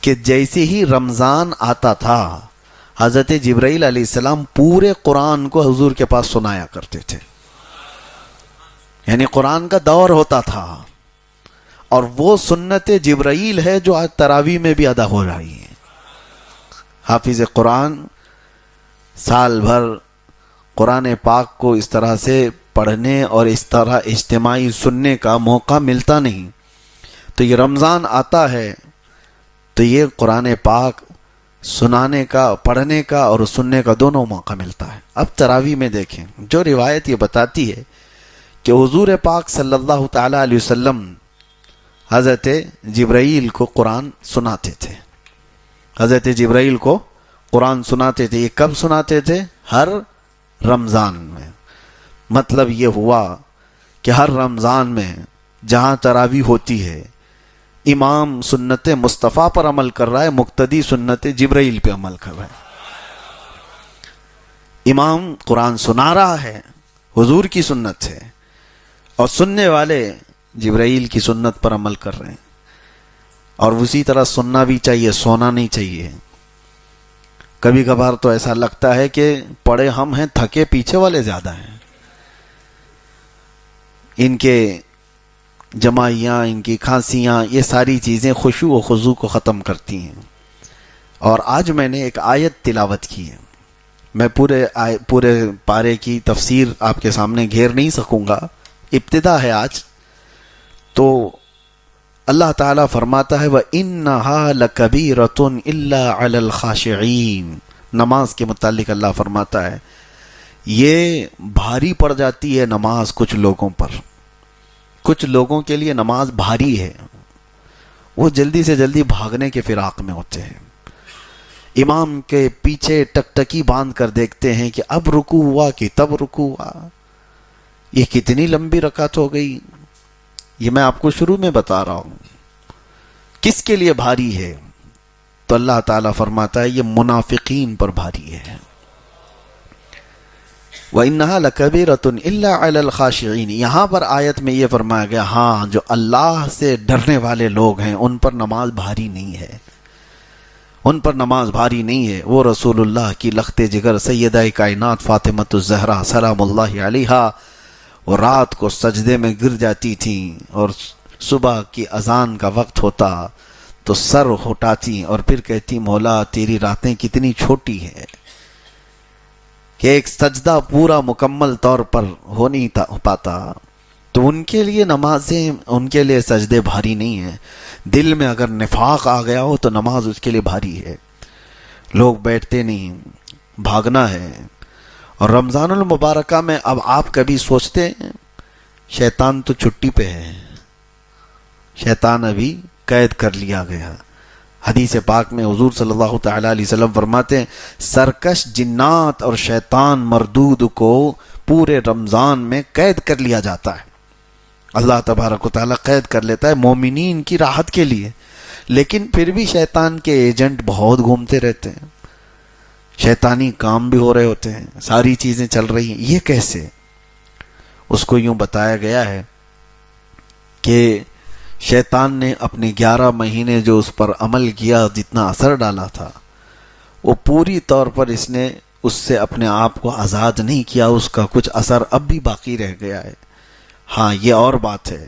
کہ جیسے ہی رمضان آتا تھا حضرت جبرائیل علیہ السلام پورے قرآن کو حضور کے پاس سنایا کرتے تھے. یعنی قرآن کا دور ہوتا تھا، اور وہ سنت جبرائیل ہے جو آج تراویح میں بھی ادا ہو رہی ہے. حافظ قرآن سال بھر قرآن پاک کو اس طرح سے پڑھنے اور اس طرح اجتماعی سننے کا موقع ملتا نہیں. تو یہ رمضان آتا ہے تو یہ قرآن پاک سنانے کا، پڑھنے کا اور سننے کا دونوں موقع ملتا ہے. اب تراویح میں دیکھیں، جو روایت یہ بتاتی ہے کہ حضور پاک صلی اللہ تعالی علیہ وسلم حضرت جبرائیل کو قرآن سناتے تھے. حضرت جبرائیل کو قرآن سناتے تھے. یہ کب سناتے تھے؟ ہر رمضان میں. مطلب یہ ہوا کہ ہر رمضان میں جہاں تراویح ہوتی ہے، امام سنت مصطفیٰ پر عمل کر رہا ہے، مقتدی سنت جبرائیل پہ عمل کر رہا ہے. امام قرآن سنا رہا ہے، حضور کی سنت ہے، اور سننے والے جبرائیل کی سنت پر عمل کر رہے ہیں. اور اسی طرح سننا بھی چاہیے، سونا نہیں چاہیے. کبھی کبھار تو ایسا لگتا ہے کہ پڑھے ہم ہیں، تھکے پیچھے والے زیادہ ہیں. ان کے جمائیاں، ان کی کھانسیاں، یہ ساری چیزیں خشوع و خضوع کو ختم کرتی ہیں. اور آج میں نے ایک آیت تلاوت کی ہے. میں پورے پارے کی تفسیر آپ کے سامنے گھیر نہیں سکوں گا، ابتدا ہے آج. تو اللہ تعالیٰ فرماتا ہے وَإِنَّهَا لَكَبِيرَةٌ إِلَّا عَلَى الْخَاشِعِينَ. نماز کے متعلق اللہ فرماتا ہے یہ بھاری پڑ جاتی ہے نماز کچھ لوگوں پر. کچھ لوگوں کے لیے نماز بھاری ہے، وہ جلدی سے جلدی بھاگنے کے فراق میں ہوتے ہیں. امام کے پیچھے ٹکٹکی باندھ کر دیکھتے ہیں کہ اب رکوع ہوا کہ تب رکوع ہوا، یہ کتنی لمبی رکعت ہو گئی. یہ میں آپ کو شروع میں بتا رہا ہوں کس کے لیے بھاری ہے. تو اللہ تعالیٰ فرماتا ہے یہ منافقین پر بھاری ہے. وَإِنَّهَا لَكَبِيرَةٌ إِلَّا عَلَى الْخَاشِعِينَ. یہاں پر آیت میں یہ فرمایا گیا ہاں جو اللہ سے ڈرنے والے لوگ ہیں ان پر نماز بھاری نہیں ہے، ان پر نماز بھاری نہیں ہے. وہ رسول اللہ کی لخت جگر سیدہ کائنات فاطمۃ الزہرا سلام اللہ علیہا، وہ رات کو سجدے میں گر جاتی تھیں اور صبح کی اذان کا وقت ہوتا تو سر اٹھاتی اور پھر کہتی مولا تیری راتیں کتنی چھوٹی ہیں کہ ایک سجدہ پورا مکمل طور پر ہو نہیں پاتا. تو ان کے لیے نمازیں، ان کے لیے سجدے بھاری نہیں ہیں. دل میں اگر نفاق آ گیا ہو تو نماز اس کے لیے بھاری ہے. لوگ بیٹھتے نہیں، بھاگنا ہے. اور رمضان المبارکہ میں اب آپ کبھی سوچتے ہیں شیطان تو چھٹی پہ ہے، شیطان ابھی قید کر لیا گیا. حدیث پاک میں حضور صلی اللہ تعالی علیہ وسلم فرماتے ہیں سرکش جنات اور شیطان مردود کو پورے رمضان میں قید کر لیا جاتا ہے. اللہ تبارک و تعالیٰ قید کر لیتا ہے مومنین کی راحت کے لیے. لیکن پھر بھی شیطان کے ایجنٹ بہت گھومتے رہتے ہیں، شیطانی کام بھی ہو رہے ہوتے ہیں، ساری چیزیں چل رہی ہیں. یہ کیسے؟ اس کو یوں بتایا گیا ہے کہ شیطان نے اپنے 11 مہینے جو اس پر عمل کیا، جتنا اثر ڈالا تھا، وہ پوری طور پر اس نے اس سے اپنے آپ کو آزاد نہیں کیا. اس کا کچھ اثر اب بھی باقی رہ گیا ہے. ہاں یہ اور بات ہے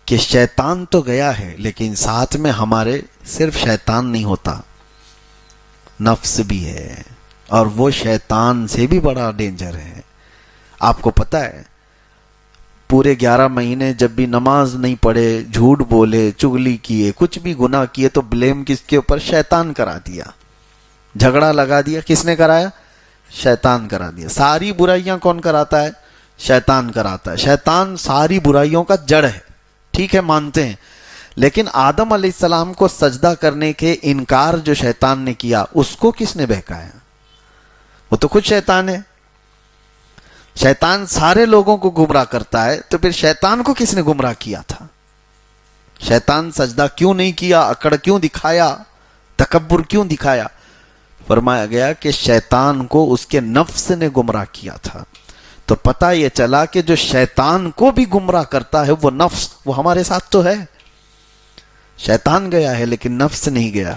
کہ شیطان تو گیا ہے لیکن ساتھ میں ہمارے صرف شیطان نہیں ہوتا، نفس بھی ہے، اور وہ شیطان سے بھی بڑا ڈینجر ہے. آپ کو پتہ ہے پورے 11 مہینے جب بھی نماز نہیں پڑھے، جھوٹ بولے، چغلی کیے، کچھ بھی گناہ کیے تو بلیم کس کے اوپر؟ شیطان کرا دیا. جھگڑا لگا دیا، کس نے کرایا؟ شیطان کرا دیا. ساری برائیاں کون کراتا ہے؟ شیطان کراتا ہے. شیطان ساری برائیوں کا جڑ ہے، ٹھیک ہے مانتے ہیں. لیکن آدم علیہ السلام کو سجدہ کرنے کے انکار جو شیطان نے کیا، اس کو کس نے بہکایا؟ وہ تو خود شیطان ہے. شیطان سارے لوگوں کو گمراہ کرتا ہے، تو پھر شیطان کو کس نے گمراہ کیا تھا؟ شیطان سجدہ کیوں نہیں کیا؟ اکڑ کیوں دکھایا؟ تکبر کیوں دکھایا؟ فرمایا گیا کہ شیطان کو اس کے نفس نے گمراہ کیا تھا. تو پتہ یہ چلا کہ جو شیطان کو بھی گمراہ کرتا ہے وہ نفس، وہ ہمارے ساتھ تو ہے. شیطان گیا ہے لیکن نفس نہیں گیا.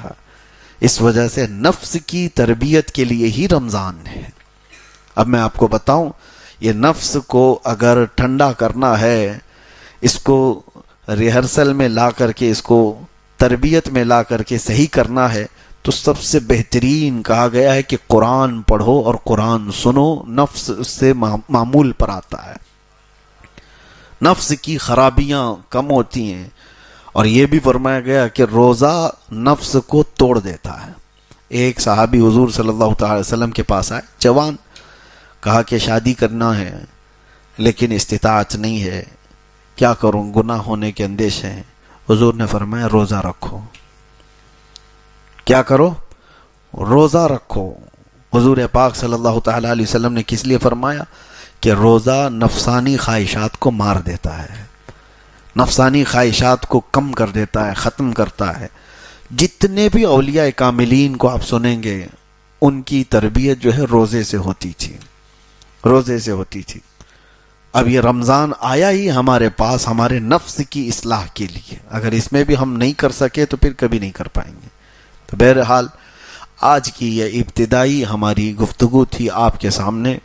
اس وجہ سے نفس کی تربیت کے لیے ہی رمضان ہے. اب میں آپ کو بتاؤں، یہ نفس کو اگر ٹھنڈا کرنا ہے، اس کو ریہرسل میں لا کر کے، اس کو تربیت میں لا کر کے صحیح کرنا ہے، تو سب سے بہترین کہا گیا ہے کہ قرآن پڑھو اور قرآن سنو. نفس اس سے معمول پر آتا ہے، نفس کی خرابیاں کم ہوتی ہیں. اور یہ بھی فرمایا گیا کہ روزہ نفس کو توڑ دیتا ہے. ایک صحابی حضور صلی اللہ تعالی وسلم کے پاس آئے، جوان، کہا کہ شادی کرنا ہے لیکن استطاعت نہیں ہے، کیا کروں، گناہ ہونے کے اندیشے ہیں. حضور نے فرمایا روزہ رکھو. کیا کرو؟ روزہ رکھو. حضور پاک صلی اللہ تعالی علیہ وسلم نے کس لیے فرمایا؟ کہ روزہ نفسانی خواہشات کو مار دیتا ہے، نفسانی خواہشات کو کم کر دیتا ہے، ختم کرتا ہے. جتنے بھی اولیاء کاملین کو آپ سنیں گے، ان کی تربیت جو ہے روزے سے ہوتی تھی، روزے سے ہوتی تھی. اب یہ رمضان آیا ہی ہمارے پاس ہمارے نفس کی اصلاح کے لیے. اگر اس میں بھی ہم نہیں کر سکے تو پھر کبھی نہیں کر پائیں گے. تو بہرحال آج کی یہ ابتدائی ہماری گفتگو تھی آپ کے سامنے،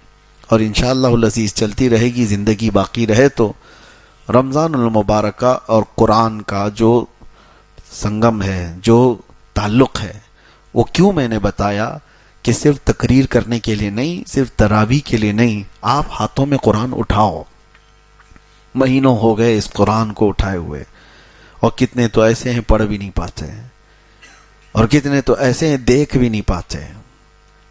اور انشاءاللہ العزیز چلتی رہے گی، زندگی باقی رہے تو. رمضان المبارکہ اور قرآن کا جو سنگم ہے، جو تعلق ہے، وہ کیوں میں نے بتایا کہ صرف تقریر کرنے کے لیے نہیں، صرف تراویح کے لیے نہیں. آپ ہاتھوں میں قرآن اٹھاؤ. مہینوں ہو گئے اس قرآن کو اٹھائے ہوئے، اور کتنے تو ایسے ہیں پڑھ بھی نہیں پاتے ہیں، اور کتنے تو ایسے ہیں دیکھ بھی نہیں پاتے ہیں.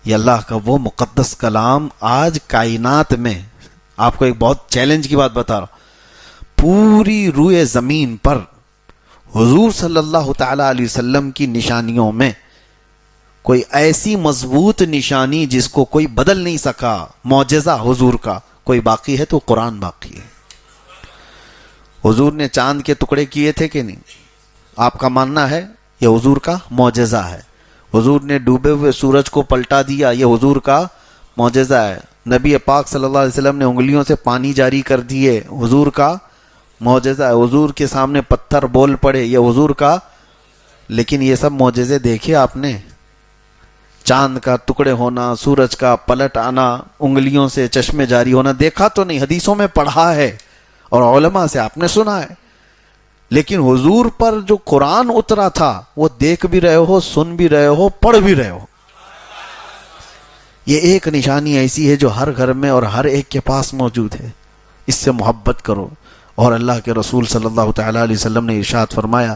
یہ اللہ کا وہ مقدس کلام آج کائنات میں، آپ کو ایک بہت چیلنج کی بات بتا رہا ہوں، پوری روئے زمین پر حضور صلی اللہ تعالی علیہ وسلم کی نشانیوں میں کوئی ایسی مضبوط نشانی جس کو کوئی بدل نہیں سکا، معجزہ حضور کا کوئی باقی ہے تو قرآن باقی ہے. حضور نے چاند کے ٹکڑے کیے تھے کہ نہیں؟ آپ کا ماننا ہے یہ حضور کا معجزہ ہے. حضور نے ڈوبے ہوئے سورج کو پلٹا دیا، یہ حضور کا معجزہ ہے. نبی پاک صلی اللہ علیہ وسلم نے انگلیوں سے پانی جاری کر دیے، حضور کا معجزہ ہے. حضور کے سامنے پتھر بول پڑے، یہ حضور کا. لیکن یہ سب معجزے دیکھے آپ نے؟ چاند کا ٹکڑے ہونا، سورج کا پلٹ آنا، انگلیوں سے چشمے جاری ہونا دیکھا تو نہیں، حدیثوں میں پڑھا ہے اور علماء سے آپ نے سنا ہے. لیکن حضور پر جو قرآن اترا تھا وہ دیکھ بھی رہے ہو، سن بھی رہے ہو، پڑھ بھی رہے ہو. یہ ایک نشانی ایسی ہے جو ہر گھر میں اور ہر ایک کے پاس موجود ہے. اس سے محبت کرو. اور اللہ کے رسول صلی اللہ تعالی علیہ وسلم نے ارشاد فرمایا،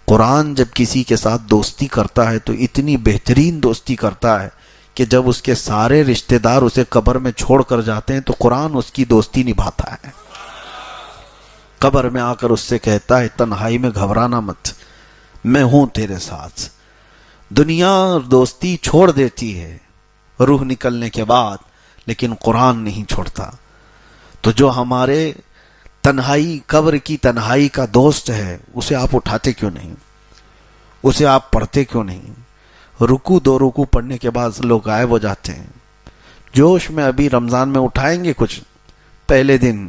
قرآن جب کسی کے ساتھ دوستی کرتا ہے تو اتنی بہترین دوستی کرتا ہے کہ جب اس کے سارے رشتہ دار اسے قبر میں چھوڑ کر جاتے ہیں تو قرآن اس کی دوستی نبھاتا ہے. قبر میں آ کر اس سے کہتا ہے تنہائی میں گھبرانا مت، میں ہوں تیرے ساتھ. دنیا دوستی چھوڑ دیتی ہے روح نکلنے کے بعد، لیکن قرآن نہیں چھوڑتا. تو جو ہمارے تنہائی، قبر کی تنہائی کا دوست ہے، اسے آپ اٹھاتے کیوں نہیں؟ اسے آپ پڑھتے کیوں نہیں؟ رکوع 2 رکوع پڑھنے کے بعد لوگ غائب ہو جاتے ہیں. جوش میں ابھی رمضان میں اٹھائیں گے کچھ، پہلے دن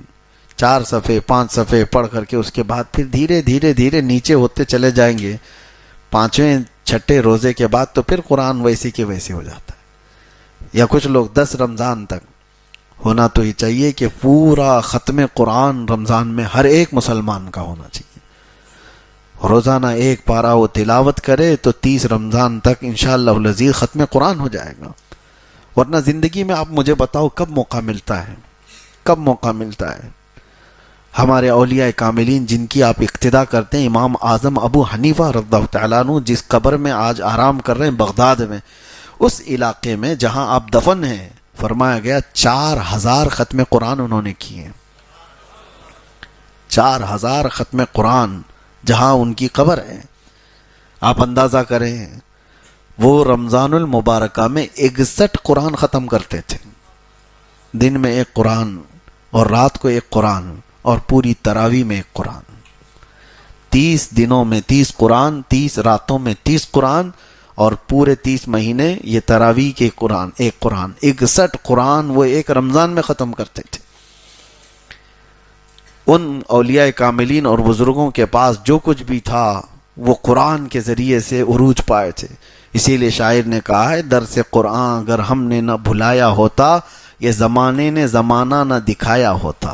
4 صفحے 5 صفحے پڑھ کر کے اس کے بعد پھر دھیرے دھیرے دھیرے نیچے ہوتے چلے جائیں گے. 5ویں 6ٹھے روزے کے بعد تو پھر قرآن ویسے کے ویسے ہو جاتا ہے. یا کچھ لوگ 10 رمضان تک. ہونا تو یہ چاہیے کہ پورا ختم قرآن رمضان میں ہر ایک مسلمان کا ہونا چاہیے. روزانہ 1 پارہ وہ تلاوت کرے تو 30 رمضان تک انشاءاللہ العزیز ختم قرآن ہو جائے گا. ورنہ زندگی میں آپ مجھے بتاؤ کب موقع ملتا ہے، کب موقع ملتا ہے؟ ہمارے اولیاء کاملین جن کی آپ اقتدا کرتے ہیں، امام اعظم ابو حنیفہ رضی اللہ تعالیٰ عنہ جس قبر میں آج آرام کر رہے ہیں بغداد میں، اس علاقے میں جہاں آپ دفن ہیں، فرمایا گیا 4000 ختم قرآن انہوں نے کیے. 4000 ختم قرآن جہاں ان کی قبر ہے. آپ اندازہ کریں، وہ رمضان المبارکہ میں 61 قرآن ختم کرتے تھے. دن میں 1 قرآن اور رات کو 1 قرآن اور پوری تراویح میں 1 قرآن. 30 دنوں میں 30 قرآن، 30 راتوں میں 30 قرآن، اور پورے 30 مہینے یہ تراویح کے قرآن 1 قرآن. 61 قرآن وہ ایک رمضان میں ختم کرتے تھے. ان اولیاء کاملین اور بزرگوں کے پاس جو کچھ بھی تھا وہ قرآن کے ذریعے سے عروج پائے تھے. اسی لیے شاعر نے کہا ہے درس قرآن اگر ہم نے نہ بھلایا ہوتا یہ زمانے نے زمانہ نہ دکھایا ہوتا.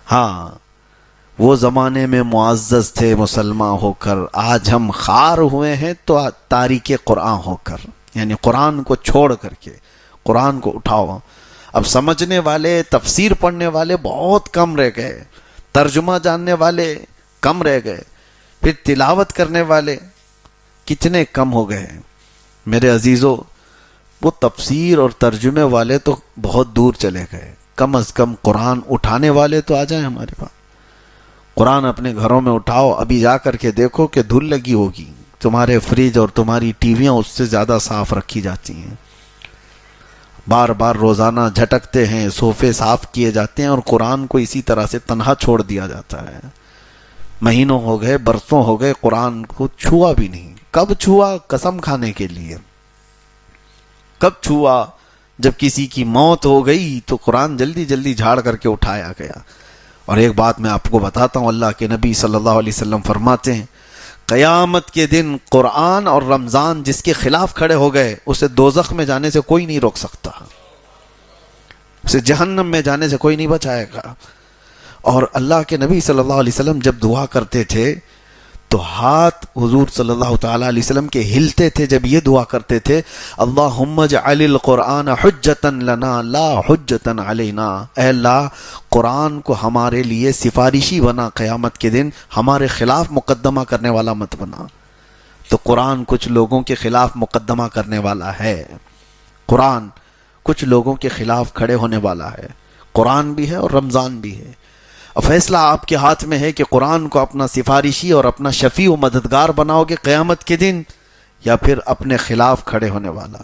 ہاں وہ زمانے میں معزز تھے مسلمان ہو کر، آج ہم خار ہوئے ہیں تو تاریک قرآن ہو کر، یعنی قرآن کو چھوڑ کر کے. قرآن کو اٹھاؤ. اب سمجھنے والے، تفسیر پڑھنے والے بہت کم رہ گئے، ترجمہ جاننے والے کم رہ گئے، پھر تلاوت کرنے والے کتنے کم ہو گئے. میرے عزیزو، وہ تفسیر اور ترجمے والے تو بہت دور چلے گئے، کم از کم قرآن اٹھانے والے تو آ جائیں ہمارے پاس. قرآن اپنے گھروں میں اٹھاؤ. ابھی جا کر کے دیکھو کہ دھول لگی ہوگی، تمہارے فریج اور تمہاری ٹی ویاں اس سے زیادہ صاف رکھی جاتی ہیں. بار بار روزانہ جھٹکتے ہیں، صوفے صاف کیے جاتے ہیں، اور قرآن کو اسی طرح سے تنہا چھوڑ دیا جاتا ہے. مہینوں ہو گئے، برسوں ہو گئے، قرآن کو چھوا بھی نہیں. کب چھوا؟ قسم کھانے کے لیے. کب چھوا؟ جب کسی کی موت ہو گئی تو قرآن جلدی جلدی جھاڑ کر کے اٹھایا گیا. اور ایک بات میں آپ کو بتاتا ہوں، اللہ کے نبی صلی اللہ علیہ وسلم فرماتے ہیں قیامت کے دن قرآن اور رمضان جس کے خلاف کھڑے ہو گئے اسے دوزخ میں جانے سے کوئی نہیں روک سکتا، اسے جہنم میں جانے سے کوئی نہیں بچائے گا. اور اللہ کے نبی صلی اللہ علیہ وسلم جب دعا کرتے تھے تو ہاتھ حضور صلی اللہ تعالیٰ علیہ وسلم کے ہلتے تھے جب یہ دعا کرتے تھے اللہم اجعل القرآن حجتا لنا لا حجتا علینا. اے اللہ قرآن کو ہمارے لیے سفارشی بنا، قیامت کے دن ہمارے خلاف مقدمہ کرنے والا مت بنا. تو قرآن کچھ لوگوں کے خلاف مقدمہ کرنے والا ہے، قرآن کچھ لوگوں کے خلاف کھڑے ہونے والا ہے. قرآن بھی ہے اور رمضان بھی ہے. فیصلہ آپ کے ہاتھ میں ہے کہ قرآن کو اپنا سفارشی اور اپنا شفیع و مددگار بناؤ گے قیامت کے دن، یا پھر اپنے خلاف کھڑے ہونے والا.